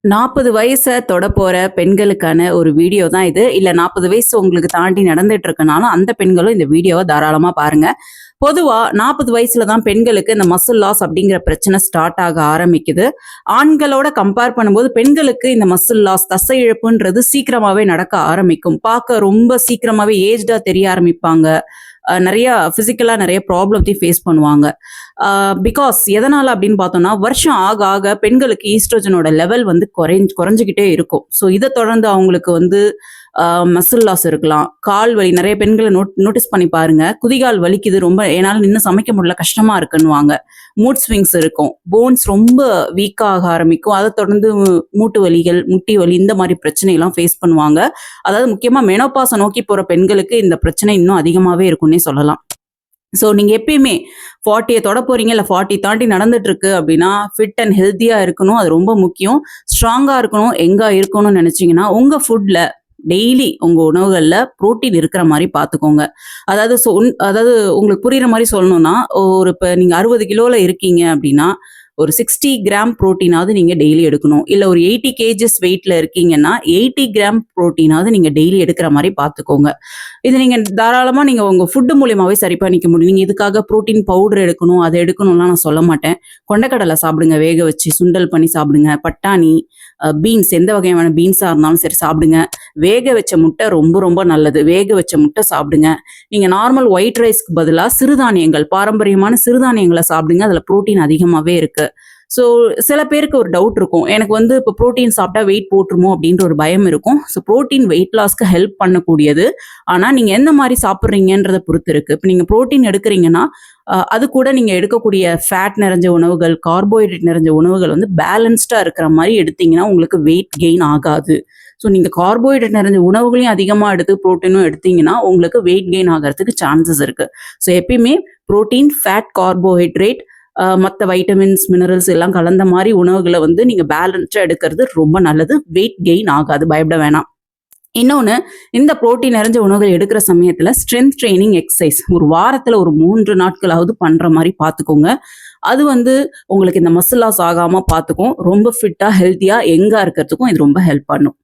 40 வயச தொடப்போற பெண்களுக்கான ஒரு வீடியோ தான் இது. இல்ல 40 வயசு உங்களுக்கு தாண்டி நடந்துட்டு இருக்கனாலும், அந்த பெண்களும் இந்த வீடியோவ தாராளமா பாருங்க. பொதுவா 40 வயசுல தான் பெண்களுக்கு இந்த மசில் லாஸ் அப்படிங்கிற பிரச்சனை ஸ்டார்ட் ஆக ஆரம்பிக்குது. ஆண்களோட கம்பேர் பண்ணும்போது பெண்களுக்கு இந்த மசில் லாஸ், தசை இழப்புன்றது சீக்கிரமாவே நடக்க ஆரம்பிக்கும். பார்க்க ரொம்ப சீக்கிரமாவே ஏஜ்டா தெரிய ஆரம்பிப்பாங்க. நெறைய பிசிக்கலா நெறைய ப்ராப்ளத்தையும் ஃபேஸ் பண்ணுவாங்க. பிகாஸ் எதனால அப்படின்னு பார்த்தோம்னா, வருஷம் ஆக ஆக பெண்களுக்கு ஈஸ்ட்ரோஜனோட லெவல் வந்து குறைஞ்சுகிட்டே இருக்கும். ஸோ இத தொடர்ந்து அவங்களுக்கு வந்து மசில் லாஸ் இருக்கலாம். கால் வலி நெறைய பெண்கள நோட்டீஸ் பண்ணி பாருங்க. குதிகால் வலிக்குது ரொம்ப என்னால நின்னு சமைக்க முடியல, கஷ்டமா இருக்குன்னுவாங்க. மூட் ஸ்விங்ஸ் இருக்கும். போன்ஸ் ரொம்ப வீக்கா ஆக ஆரம்பிக்கும். அத தொடர்ந்து மூட்டு வலிகள், முட்டி வலி இந்த மாரி பிரச்சனைலாம் ஃபேஸ் பண்ணுவாங்க. அதாவது முக்கியமா மெனோபாஸ நோக்கி போற பெண்களுக்கு இந்த பிரச்சனை இன்னும் அதிகமாவே இருக்குன்னே சொல்லலாம். ஸோ நீங்க எப்பயுமே 40ய தொட போறீங்க, இல்ல 40 தாண்டி நடந்துட்டு இருக்கு அப்படின்னா, ஃபிட் அண்ட் ஹெல்த்தியா இருக்கணும். அது ரொம்ப முக்கியம். ஸ்ட்ராங்கா இருக்கணும். எங்கா இருக்கணும்னு நினைச்சீங்கன்னா, உங்க ஃபுட்ல டெய்லி உங்க உணவுகள்ல புரோட்டீன் இருக்கிற மாரி பார்த்துக்கோங்க. அதாவது அதாவது உங்களுக்கு புரியிற மாரி சொல்லணும்னா, இப்ப நீங்க 60 கிலோல இருக்கீங்க அப்படின்னா, ஒரு 60 கிராம் புரோட்டீனாவது நீங்க டெய்லி எடுக்கணும். இல்ல ஒரு 80 கேஜஸ் வெயிட்ல இருக்கீங்கன்னா, 80 கிராம் புரோட்டீனாவது நீங்க டெய்லி எடுக்கிற மாரி பார்த்துக்கோங்க. இது நீங்க தாராளமா நீங்க உங்க ஃபுட் மூலியமாவே சரி பண்ணிக்க முடியும். நீங்க இதுக்காக புரோட்டீன் பவுடர் எடுக்கணும், அத எடுக்கணும்லாம் நான் சொல்ல மாட்டேன். கொண்டைக்கடலை சாப்பிடுங்க, வேக வச்சு சுண்டல் பண்ணி சாப்பிடுங்க. பட்டாணி, பீன்ஸ் எந்த வகையான பீன்ஸா இருந்தாலும் சரி சாப்பிடுங்க. வேக வச்ச முட்டை ரொம்ப ரொம்ப நல்லது. வேக வச்ச முட்டை சாப்பிடுங்க. நீங்க நார்மல் ஒயிட் ரைஸ்க்கு பதிலா சிறுதானியங்கள், பாரம்பரியமான சிறுதானியங்கள சாப்பிடுங்க. அதுல புரோட்டீன் அதிகமாவே இருக்கு. ஸோ சில பேருக்கு ஒரு டவுட் இருக்கும். எனக்கு வந்து இப்போ புரோட்டீன் சாப்பிட்டா வெயிட் போட்டுருமோ அப்படின்ற ஒரு பயம் இருக்கும். ஸோ புரோட்டீன் வெயிட் லாஸ்க்கு ஹெல்ப் பண்ணக்கூடியது. ஆனா நீங்க எந்த மாரி சாப்பிடுறீங்கன்றத பொறுத்து இருக்கு. இப்ப நீங்க புரோட்டீன் எடுக்குறீங்கன்னா, அது கூட நீங்க எடுக்கக்கூடிய ஃபேட் நிறைஞ்ச உணவுகள், கார்போஹைட்ரேட் நிறைஞ்ச உணவுகள் வந்து பேலன்ஸ்டா இருக்கிற மாரி எடுத்தீங்கன்னா, உங்களுக்கு வெயிட் கெயின் ஆகாது. ஸோ நீங்க கார்போஹைட்ரேட் நிறைஞ்ச உணவுகளையும் அதிகமா எடுத்து புரோட்டீனும் எடுத்தீங்கன்னா, உங்களுக்கு வெயிட் கெயின் ஆகறதுக்கு சான்சஸ் இருக்கு. ஸோ எப்பயுமே புரோட்டீன், ஃபேட், கார்போஹைட்ரேட் மத்த வைட்டமின்ஸ், மினரல்ஸ் எல்லாம் கலந்த மாரி உணவுகள வந்து நீங்க பேலன்ஸ்டா எடுக்கிறது ரொம்ப நல்லது. வெயிட் கெயின் ஆகாது. பயப்பட வேணாம். இன்னொன்னு, இந்த புரோட்டீன் நிறைஞ்ச உணவுகள் எடுக்கிற சமயத்துல ஸ்ட்ரென்த் ட்ரெய்னிங் எக்சர்சைஸ் ஒரு வாரத்துல ஒரு 3 நாட்களாவது பண்ற மாரி பார்த்துக்கோங்க. அது வந்து உங்களுக்கு இந்த மசில் லாஸ் ஆகாம பார்த்துக்கும். ரொம்ப ஃபிட்டா, ஹெல்த்தியா, யங்கா இருக்கிறதுக்கும் இது ரொம்ப ஹெல்ப் பண்ணும்.